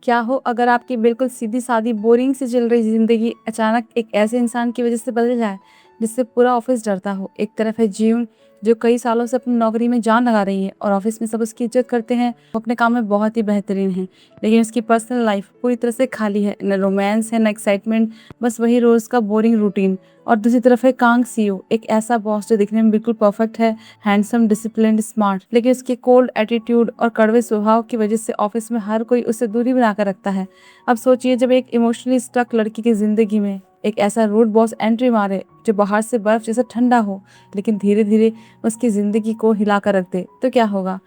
क्या हो अगर आपकी बिल्कुल सीधी-सादी बोरिंग सी चल रही ज़िंदगी अचानक एक ऐसे इंसान की वज़ह से बदल जाए, जिससे पूरा ऑफ़िस डरता हो। एक तरफ है जीवन, जो कई सालों से अपनी नौकरी में जान लगा रही है और ऑफ़िस में सब उसकी इज़्ज़त करते हैं, वो अपने काम में बहुत ही बेहतरीन है। लेकिन उसकी पर्सनल लाइफ़ पूरी तरह से खाली है, ना रोमांस है, ना एक्साइटमेंट, बस वही रोज़ का बोरिंग रूटीन। और दूसरी तरफ है कांग सीईओ, एक ऐसा बॉस जो दिखने में बिल्कुल परफेक्ट है, हैंडसम, डिसिप्लिन्ड, स्मार्ट, लेकिन उसके कोल्ड एटीट्यूड और कड़वे स्वभाव की वजह से ऑफिस में हर कोई उससे दूरी बनाकर रखता है। अब सोचिए, जब एक इमोशनली स्टक लड़की की जिंदगी में एक ऐसा रूड बॉस एंट्री मारे जो बाहर से बर्फ जैसा ठंडा हो, लेकिन धीरे धीरे उसकी जिंदगी को हिला कर रख दे, तो क्या होगा।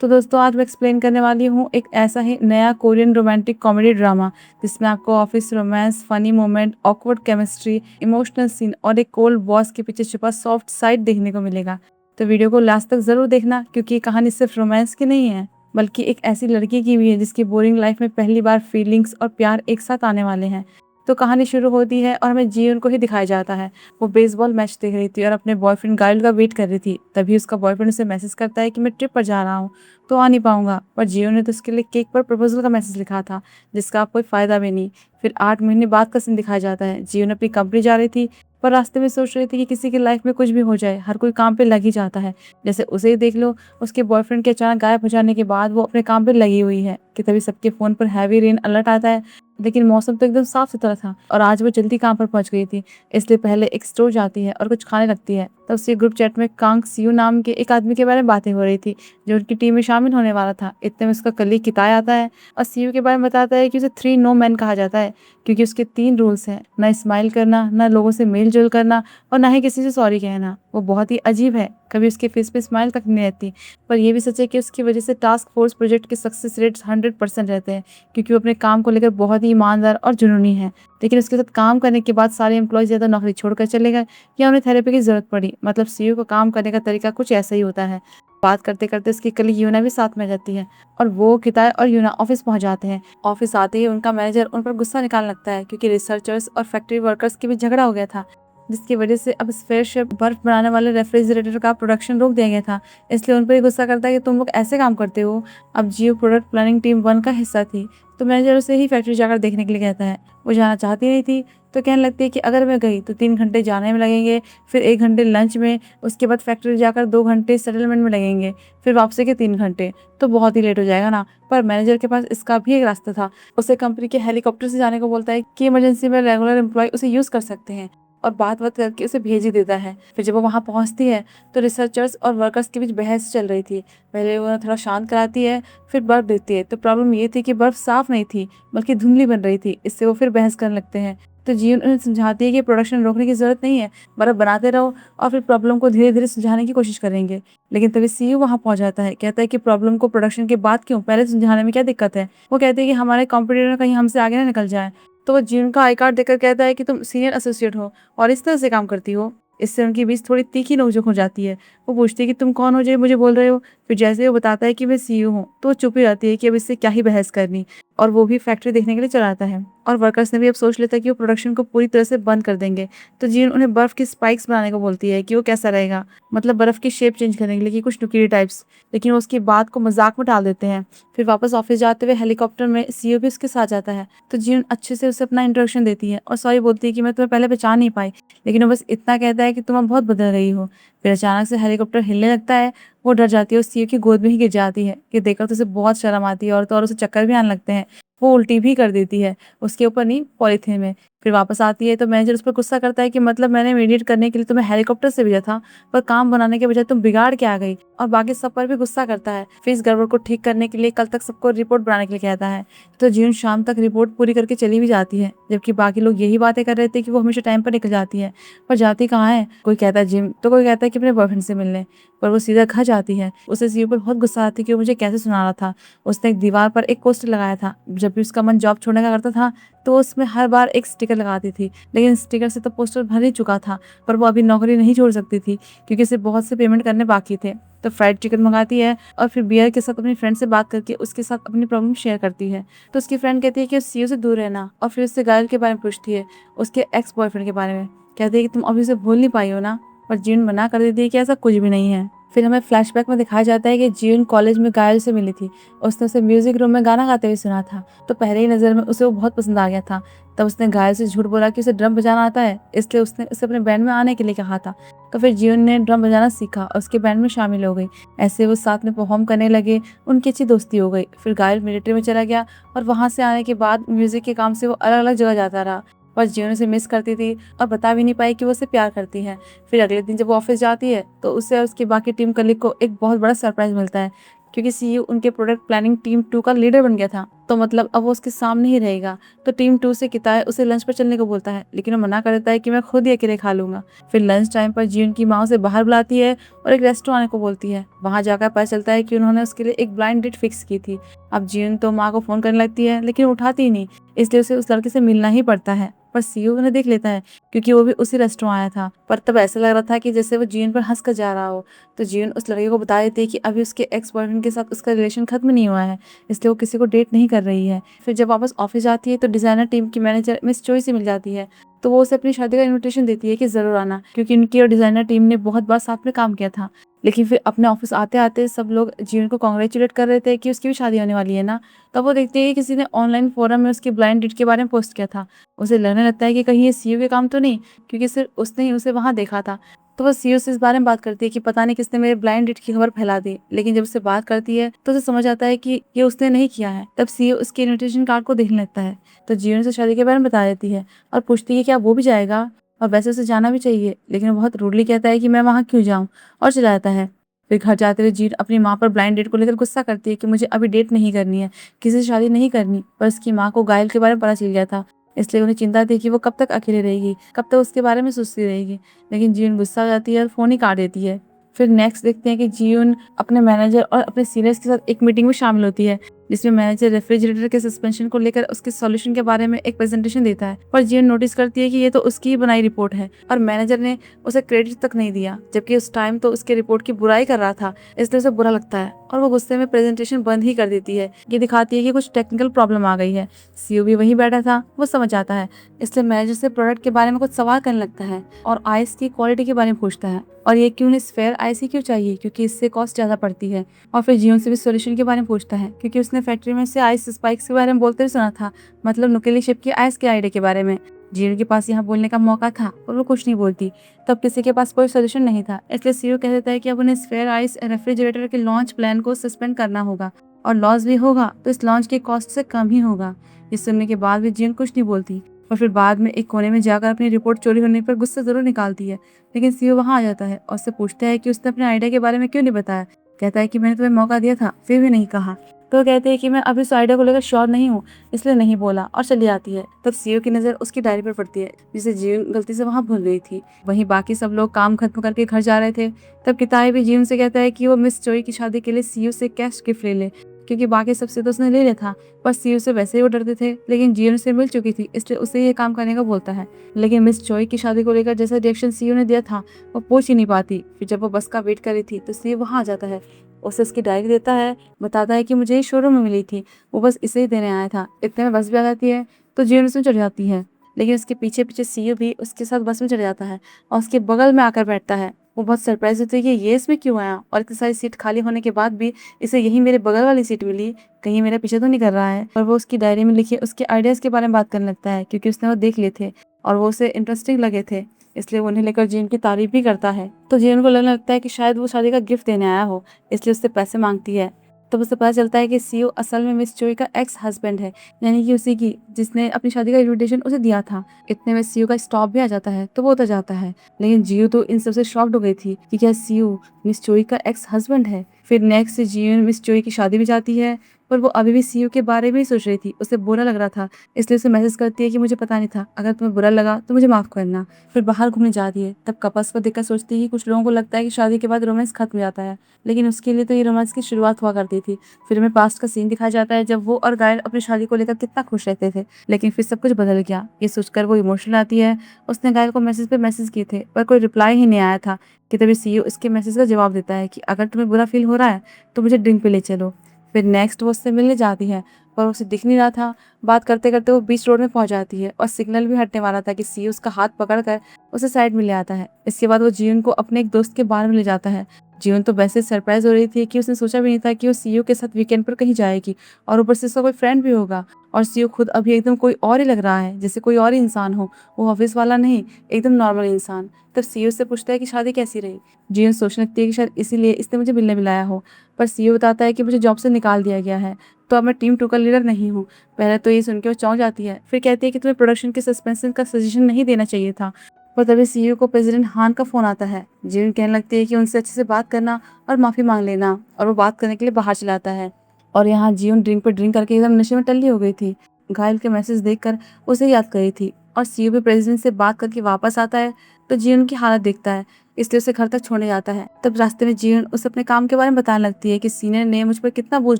तो दोस्तों, आज मैं एक्सप्लेन करने वाली हूँ एक ऐसा ही नया कोरियन रोमांटिक कॉमेडी ड्रामा, जिसमें आपको office romance, funny moment, awkward chemistry, emotional scene और एक कोल्ड बॉस के पीछे छुपा सॉफ्ट साइड देखने को मिलेगा। तो वीडियो को लास्ट तक जरूर देखना, क्योंकि ये कहानी सिर्फ रोमांस की नहीं है, बल्कि एक ऐसी लड़की की भी है जिसकी बोरिंग लाइफ में पहली बार फीलिंग्स और प्यार एक साथ आने वाले हैं। तो कहानी शुरू होती है और हमें जीवन को ही दिखाया जाता है। वो बेसबॉल मैच देख रही थी और अपने बॉयफ्रेंड गाइल का वेट कर रही थी। तभी उसका बॉयफ्रेंड उसे मैसेज करता है कि मैं ट्रिप पर जा रहा हूँ, तो आ नहीं पाऊंगा। पर जियो ने तो उसके लिए केक पर प्रपोजल का मैसेज लिखा था, जिसका कोई फायदा भी नहीं। फिर 8 महीने बाद का सीन दिखाया जाता है। जियो ने अपनी कंपनी जा रही थी, पर रास्ते में सोच रही थी कि किसी की लाइफ में कुछ भी हो जाए, हर कोई काम पे लग ही जाता है। जैसे उसे ही देख लो, उसके बॉयफ्रेंड के अचानक गायब हो जाने के बाद वो अपने काम पे लगी हुई है कि तभी सबके फोन पर हैवी रेन अलर्ट आता है। लेकिन मौसम तो एकदम साफ सुथरा था और आज वो जल्दी काम पर पहुंच गई थी, इसलिए पहले एक स्टोर जाती है और कुछ खाने लगती है। तब उसके ग्रुप चैट में कांग सीयू नाम के एक आदमी के बारे में बातें हो रही थी, जो उनकी टीम में शामिल होने वाला था। इतने में उसका कलीग किताय आता है और सीयू के बारे में बताता है कि उसे 3 नो मैन कहा जाता है, क्योंकि उसके 3 रूल्स हैं: ना स्माइल करना, ना लोगों से मेल जोल करना, और ना ही किसी से सॉरी कहना। वो बहुत ही अजीब है, कभी उसके फेस पे स्माइल तक नहीं रहती। पर यह भी सच है कि उसकी वजह से टास्क फोर्स प्रोजेक्ट के सक्सेस रेट्स 100% रहते हैं, क्योंकि वो अपने काम को लेकर बहुत ही ईमानदार और जुनूनी है। लेकिन उसके साथ काम करने के बाद सारे एम्प्लॉयज ज़्यादा नौकरी छोड़कर चले गए या उन्हें थेरेपी की जरूरत पड़ी। मतलब सीईओ को काम करने का तरीका कुछ ऐसा ही होता है। बात करते करते उसकी कलीग यूना भी साथ में जाती है और वो किताय और यूना ऑफिस पहुंच जाते हैं। ऑफिस आते ही उनका मैनेजर उन पर गुस्सा निकालने लगता है, क्योंकि रिसर्चर्स और फैक्ट्री वर्कर्स के बीच झगड़ा हो गया था, जिसकी वजह से अब स्फेयर शिप बर्फ बनाने वाले रेफ्रिजरेटर का प्रोडक्शन रोक दिया गया था। इसलिए उन पर ही गुस्सा करता है कि तुम लोग ऐसे काम करते हो। अब जियो प्रोडक्ट प्लानिंग टीम 1 का हिस्सा थी, तो मैनेजर उसे ही फैक्ट्री जाकर देखने के लिए कहता है। वो जाना चाहती नहीं थी, तो कहने लगती है कि अगर मैं गई तो 3 घंटे जाने में लगेंगे, फिर 1 घंटे लंच में, उसके बाद फैक्ट्री जाकर 2 घंटे सेटलमेंट में लगेंगे, फिर वापसी के 3 घंटे, तो बहुत ही लेट हो जाएगा ना। पर मैनेजर के पास इसका भी एक रास्ता था। उसे कंपनी के हेलीकॉप्टर से जाने को बोलता है कि इमरजेंसी में रेगुलर एम्प्लॉय उसे यूज कर सकते हैं, और बात करके उसे भेज ही देता है। फिर जब वो वहाँ पहुँचती है तो रिसर्चर्स और वर्कर्स के बीच बहस चल रही थी। पहले वो थोड़ा शांत कराती है, फिर बर्फ देती है। तो प्रॉब्लम ये थी कि बर्फ साफ नहीं थी, बल्कि धुंधली बन रही थी। इससे वो फिर बहस करने लगते हैं। तो जीवन उन्हें समझाती है कि प्रोडक्शन रोकने की जरूरत नहीं है, बर्फ बनाते रहो और फिर प्रॉब्लम को धीरे धीरे सुलझाने की कोशिश करेंगे। लेकिन तभी सीईओ वहाँ पहुंच जाता है, कहता है कि प्रॉब्लम को प्रोडक्शन के बाद क्यों, पहले सुलझाने में क्या दिक्कत है। वो कहते हैं कि हमारे कॉम्पिटिटर कहीं हमसे आगे ना निकल जाए। तो वो जीवन का आई कार्ड देकर कहता है कि तुम सीनियर एसोसिएट हो और इस तरह से काम करती हो। इससे उनके बीच थोड़ी तीखी नोकझोंक हो जाती है। वो पूछती है कि तुम कौन हो जो मुझे बोल रहे हो। फिर जैसे वो बताता है कि मैं सीईओ हूँ, तो वो चुप ही रहती है कि अब इससे क्या ही बहस करनी, और वो भी फैक्ट्री देखने के लिए चला आता है। और वर्कर्स ने भी अब सोच लेता है कि वो प्रोडक्शन को पूरी तरह से बंद कर देंगे। तो जीन उन्हें बर्फ की स्पाइक्स बनाने को बोलती है कि वो कैसा रहेगा, मतलब बर्फ की शेप चेंज करने के लिए, कि कुछ नुकीले टाइप्स। लेकिन वो उसकी बात को मजाक में टाल देते हैं। फिर वापस ऑफिस जाते हुए हेलीकॉप्टर में सीईओ भी उसके साथ जाता है। तो जीन अच्छे से उसे अपना इंट्रोडक्शन देती है और सॉरी बोलती है कि मैं तुम्हें पहले पहचान नहीं पाई, लेकिन वो बस इतना कहता है कि तुम अब बहुत बदल गई हो। फिर अचानक से हेलीकॉप्टर हिलने लगता है। वो डर जाती है और सीईओ की गोद में ही गिर जाती है, कि देखकर तो उसे बहुत शर्म आती है, और उसे चक्कर भी आने लगते हैं। वो उल्टी भी कर देती है, उसके ऊपर नहीं, पॉलीथीन में। फिर वापस आती है तो मैनेजर उस पर गुस्सा करता है कि मतलब मैंने मीडिएट करने के लिए तुम्हें हेलीकॉप्टर से भेजा था, पर काम बनाने के बजाय तुम बिगाड़ के आ गई। और बाकी सब पर भी गुस्सा करता है। फिर इस गड़बड़ को ठीक करने के लिए कल तक सबको रिपोर्ट बनाने के लिए कहता है। तो जीवन शाम तक रिपोर्ट पूरी करके चली भी जाती है, जबकि बाकी लोग यही बातें कर रहे थे कि वो हमेशा टाइम पर निकल जाती है। पर जाती कहाँ है, कोई कहता है जिम, तो कोई कहता है कि अपने बॉयफ्रेंड से मिलने, पर वो सीधा घर जाती है। उसे सीईओ पर बहुत गुस्सा आती है कि वो मुझे कैसे सुना रहा था। उसने एक दीवार पर एक पोस्टर लगाया था, जब भी उसका मन जॉब छोड़ने का करता था तो उसमें हर बार एक स्टिकर लगाती थी। लेकिन स्टिकर से तो पोस्टर भर ही चुका था, पर वो अभी नौकरी नहीं छोड़ सकती थी, क्योंकि उसे बहुत से पेमेंट करने बाकी थे। तो फ्राइड चिकन मंगाती है और फिर बियर के साथ अपनी फ्रेंड से बात करके उसके साथ अपनी प्रॉब्लम शेयर करती है। तो उसकी फ्रेंड कहती है कि सीईओ से दूर रहना, और फिर उससे गायल के बारे में पूछती है, उसके एक्स बॉयफ्रेंड के बारे में। कहती है कि तुम अभी उसे भूल नहीं पाई हो ना। पर जीवन मना कर देती है कि ऐसा कुछ भी नहीं है। फिर हमें फ्लैशबैक में दिखाया जाता है कि जियोन कॉलेज में गायल से मिली थी और उसने उसे म्यूजिक रूम में गाना गाते हुए सुना था। तो पहले ही नज़र में उसे वो बहुत पसंद आ गया था। तब उसने गायल से झूठ बोला कि उसे ड्रम बजाना आता है, इसलिए उसने उसे अपने बैंड में आने के लिए कहा था। तो फिर जियोन ने ड्रम बजाना सीखा और उसके बैंड में शामिल हो गई। ऐसे वो साथ में परफॉर्म करने लगे, उनकी अच्छी दोस्ती हो गई। फिर गायल मिलिट्री में चला गया और वहाँ से आने के बाद म्यूजिक के काम से वो अलग अलग जगह जाता रहा। पर जियोन उसे मिस करती थी और बता भी नहीं पाई कि वो उसे प्यार करती है। फिर अगले दिन जब वो ऑफिस जाती है तो उसे और उसकी बाकी टीम कलीग को एक बहुत बड़ा सरप्राइज मिलता है, क्योंकि सीईओ उनके प्रोडक्ट प्लानिंग टीम 2 का लीडर बन गया था। तो मतलब अब वो उसके सामने ही रहेगा। तो टीम 2 से किताय उसे लंच पर चलने को बोलता है, लेकिन वो मना कर देता है कि मैं खुद ही अकेले खा लूंगा। फिर लंच टाइम पर जियोन की माँ उसे बाहर बुलाती है और एक रेस्टोरेंट आने को बोलती है। वहां जाकर पता चलता है कि उन्होंने उसके लिए एक ब्लाइंड डेट फिक्स की थी। अब जियोन तो माँ को फोन करने लगती है, लेकिन वो उठाती ही नहीं, इसलिए उसे उस लड़के से मिलना ही पड़ता है। पर सीईओ उन्हें देख लेता है, क्योंकि वो भी उसी रेस्टोरेंट आया था। पर तब ऐसा लग रहा था कि जैसे वो जियोन पर हंस कर जा रहा हो। तो जियोन उस लड़के को बता देती है कि अभी उसके एक्स बॉयफ्रेंड के साथ उसका रिलेशन खत्म नहीं हुआ है, इसलिए वो किसी को डेट नहीं कर रही है। फिर जब वापस ऑफिस जाती है तो डिजाइनर टीम की मैनेजर मिस चोई से मिल जाती है। तो वो उसे अपनी शादी का इन्विटेशन देती है कि जरूर आना, क्योंकि उनकी और डिजाइनर टीम ने बहुत बार साथ में काम किया था। लेकिन फिर अपने ऑफिस आते आते सब लोग जियोन को कॉन्ग्रेचुलेट कर रहे थे कि उसकी भी शादी होने वाली है ना। तब वो देखती है कि किसी ने ऑनलाइन फोरम में उसकी ब्लाइंड डेट के बारे में पोस्ट किया था। उसे लगने लगता है कि कहीं ये सीईओ के काम तो नहीं, क्योंकि सिर्फ उसने ही उसे वहां देखा था। तो वो सीईओ से इस बारे में बात करती है कि पता नहीं किसने मेरे ब्लाइंड डेट की खबर फैला दी। लेकिन जब उससे बात करती है तो उसे समझ आता है कि ये उसने नहीं किया है। तब सीईओ उसके इन्विटेशन कार्ड को देखने लगता है। तो जियोन उसे शादी के बारे में बता देती है और पूछती है कि क्या वो भी जाएगा। और वैसे उसे जाना भी चाहिए, लेकिन वो बहुत रूडली कहता है कि मैं वहां क्यों जाऊं, और चला जाता है। फिर घर जाते हुए जीन अपनी माँ पर ब्लाइंड डेट को लेकर गुस्सा करती है कि मुझे अभी डेट नहीं करनी है, किसी से शादी नहीं करनी। पर उसकी माँ को गायल के बारे में पता चल गया था, इसलिए उन्हें चिंता थी कि वो कब तक अकेले रहेगी, कब तक उसके बारे में सोचती रहेगी। लेकिन जीन गुस्सा हो जाती है और फोन ही काट देती है। फिर नेक्स्ट देखते हैं कि जीन अपने मैनेजर और अपने सीनियर्स के साथ एक मीटिंग में शामिल होती है, जिसमें मैनेजर रेफ्रिजरेटर के सस्पेंशन को लेकर उसके सॉल्यूशन के बारे में एक प्रेजेंटेशन देता है। पर जीन नोटिस करती है कि ये तो उसकी ही बनाई रिपोर्ट है और मैनेजर ने उसे क्रेडिट तक नहीं दिया, जबकि उस टाइम तो उसके रिपोर्ट की बुराई कर रहा था। इसलिए उसे बुरा लगता है और वो गुस्से में प्रेजेंटेशन बंद ही कर देती है। ये दिखाती है कि कुछ टेक्निकल प्रॉब्लम आ गई है। सीईओ भी वहीं बैठा था, वो समझ आता है, इसलिए मैनेजर से प्रोडक्ट के बारे में कुछ सवाल करने लगता है और आइस की क्वालिटी के बारे में पूछता है, और ये क्यों स्फेयर आइस ही क्यों चाहिए, क्योंकि इससे कॉस्ट ज्यादा पड़ती है। और फिर जियोन से भी सोल्यूशन के बारे में पूछता है, क्योंकि उसने फैक्ट्री में से आइस स्पाइक्स के बारे में बोलते हुए सुना था, मतलब नुकीली शिप की आइस के आइडिया के बारे में। जियोन के पास यहाँ बोलने का मौका था और वो कुछ नहीं बोलती। तब किसी के पास कोई सोल्यूशन नहीं था, इसलिए सीईओ कह देता है कि अब उन्हें स्फेयर आइस रेफ्रिजरेटर के लॉन्च प्लान को सस्पेंड करना होगा, और लॉस भी होगा तो इस लॉन्च की कॉस्ट से कम ही होगा। ये सुनने के बाद भी जियोन कुछ नहीं बोलती और फिर बाद में एक कोने में जाकर अपनी रिपोर्ट चोरी होने पर गुस्सा जरूर निकालती है। लेकिन सीईओ वहां आ जाता है और उससे पूछता है कि उसने अपने आइडिया के बारे में क्यों नहीं बताया। कहता है कि मैंने तुम्हें मौका दिया था फिर भी नहीं कहा। तो वो कहते हैं कि मैं अभी उस आइडिया को लेकर श्योर नहीं हूँ, इसलिए नहीं बोला, और चली आती है। तब सीईओ की नजर उसकी डायरी पर पड़ती है, जिसे जीवन गलती से वहां भूल गई थी। वहीं बाकी सब लोग काम खत्म करके घर जा रहे थे। तब किताई भी जीवन से कहता है कि वो मिस चोई की शादी के लिए सीईओ से कैश गिफ्ट ले ले, क्योंकि बाकी सबसे तो उसने ले लिया था। पर सीईओ से वैसे ही वो डरते थे, लेकिन जीवन से मिल चुकी थी, इसलिए उसे ये काम करने का बोलता है। लेकिन मिस चोई की शादी को लेकर जैसा रिएक्शन सीईओ ने दिया था वो पूछ ही नहीं पाती। फिर जब वो बस का वेट कर रही थी तो सीईओ वहां आ जाता है, उसे उसकी डायरी देता है, बताता है कि मुझे ये शोरूम में मिली थी, वो बस इसे ही देने आया था। इतने में बस भी आ जाती है तो जीवन उसमें चढ़ जाती है, लेकिन उसके पीछे पीछे सीईओ भी उसके साथ बस में चढ़ जाता है और उसके बगल में आकर बैठता है। वो बहुत सरप्राइज होती है कि ये इसमें क्यों आया, और इतनी सारी सीट खाली होने के बाद भी इसे यही मेरे बगल वाली सीट मिली, कहीं मेरा पीछे तो नहीं कर रहा है। और वो उसकी डायरी में लिखे उसके आइडियाज के बारे में बात करने लगता है, क्योंकि उसने वो देख लिए थे और वो उसे इंटरेस्टिंग लगे थे, इसलिए वो उन्हें लेकर जीन की तारीफ भी करता है। तो जीन को लगने लगता है कि शायद वो शादी का गिफ्ट देने आया हो, इसलिए उससे पैसे मांगती है। तब उसे पता चलता है कि सीईओ असल में मिस चोई का एक्स हस्बैंड है, यानी कि उसी की जिसने अपनी शादी का इन्विटेशन उसे दिया था। इतने में सीईओ का स्टॉप भी आ जाता है तो वो उतर जाता है, लेकिन जियो तो इन सबसे शॉक्ड हो गई थी कि क्या सीईओ मिस चोई का एक्स हस्बैंड है। फिर नेक्स्ट जियो मिस चोई की शादी भी जाती है, पर वो अभी भी सीईओ के बारे में ही सोच रही थी। उसे बुरा लग रहा था, इसलिए उसे मैसेज करती है कि मुझे पता नहीं था, अगर तुम्हें बुरा लगा तो मुझे माफ करना। फिर बाहर घूमने जाती है। तब कपल्स को देखकर सोचती है कि कुछ लोगों को लगता है कि शादी के बाद रोमांस खत्म हो जाता है, लेकिन उसके लिए तो ये रोमांस की शुरुआत हुआ करती थी। फिर हमें पास्ट का सीन दिखाया जाता है जब वो और गायल अपनी शादी को लेकर कितना खुश रहते थे, लेकिन फिर सब कुछ बदल गया। ये सोचकर वो इमोशनल आती है। उसने गायल को मैसेज पे मैसेज किए थे पर कोई रिप्लाई ही नहीं आया था कि तभी सीईओ इसके मैसेज का जवाब देता है कि अगर तुम्हें बुरा फील हो रहा है तो मुझे ड्रिंक पे ले चलो। फिर नेक्स्ट वो उससे मिलने जाती है, पर उसे दिख नहीं रहा था। बात करते करते वो बीच रोड में पहुंच जाती है और सिग्नल भी हटने वाला था कि सीईओ उसका हाथ पकड़कर उसे साइड में ले आता है। इसके बाद वो जीवन को अपने एक दोस्त के बार में ले जाता है, जीवन तो वैसे सरप्राइज हो रही थी कि उसने सोचा भी नहीं था कि वो सीईओ के साथ वीकेंड पर कहीं जाएगी और ऊपर से उसका कोई फ्रेंड भी होगा। और सीईओ खुद अभी एकदम कोई और ही लग रहा है, जैसे कोई और ही इंसान हो, वो ऑफिस वाला नहीं, एकदम नॉर्मल इंसान। तब सीईओ से पूछता है कि शादी कैसी रही। जीवन सोचने लगती है कि शायद इसीलिए इसने मुझे मिलने बुलाया हो। पर सीईओ बताता है कि मुझे जॉब से निकाल दिया गया है, तो अब मैं टीम 2 का लीडर नहीं हूँ। पहले तो ये सुन के वो चौंक जाती है, फिर कहती है कि तुम्हें प्रोडक्शन के सस्पेंशन का सजेशन नहीं देना चाहिए था। पर तभी सीईओ को प्रेसिडेंट हान का फोन आता है। जीवन कहने लगती है कि उनसे अच्छे से बात करना और माफी मांग लेना, और वो बात करने के लिए बाहर चला आता है। और यहाँ जीवन ड्रिंक पे ड्रिंक करके एकदम नशे में टल्ली हो गई थी। घायल के मैसेज देखकर उसे याद करी थी, और सीईओ भी प्रेसिडेंट से बात करके वापस आता है तो जीवन की हालत देखता है, इसलिए उसे घर तक छोड़ने जाता है। तब रास्ते में जीवन उसे अपने काम के बारे में बताने लगती है कि सीनियर ने मुझ पर कितना बोझ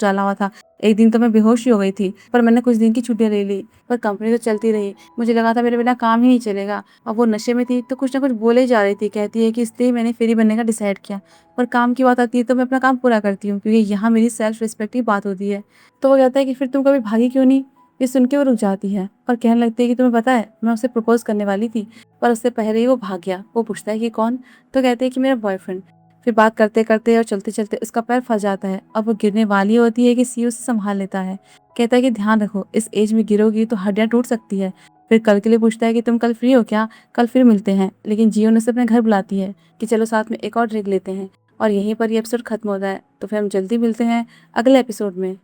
डाला हुआ था। एक दिन तो मैं बेहोश ही हो गई थी, पर मैंने कुछ दिन की छुट्टियां ले ली, पर कंपनी तो चलती रही। मुझे लगा था मेरे बिना काम ही नहीं चलेगा। अब वो नशे में थी तो कुछ ना कुछ बोले ही जा रही थी। कहती है कि इसलिए मैंने फेरी बनने का डिसाइड किया। पर काम की बात आती है तो मैं अपना काम पूरा करती हूँ, क्योंकि यहाँ मेरी सेल्फ रिस्पेक्ट की बात होती है। तो वो कहता है कि फिर तुम कभी भागी क्यों नहीं। ये सुन के वो रुक जाती है और कहने लगती है कि तुम्हें पता है, मैं उसे प्रपोज करने वाली थी, पर उससे पहले ही वो भाग गया। वो पूछता है कि कौन, तो कहते हैं कि मेरा बॉयफ्रेंड। फिर बात करते करते और चलते चलते उसका पैर फंस जाता है। अब वो गिरने वाली होती है कि सीईओ उसे संभाल लेता है। कहता है कि ध्यान रखो, इस एज में गिरोगी तो हड्डियां टूट सकती है। फिर कल के लिए पूछता है कि तुम कल फ्री हो क्या, कल फिर मिलते हैं। लेकिन जियो उसे अपने घर बुलाती है कि चलो साथ में एक और ड्रिंक लेते हैं। और यहीं पर ये एपिसोड खत्म होता है। तो फिर हम जल्दी मिलते हैं अगले एपिसोड में।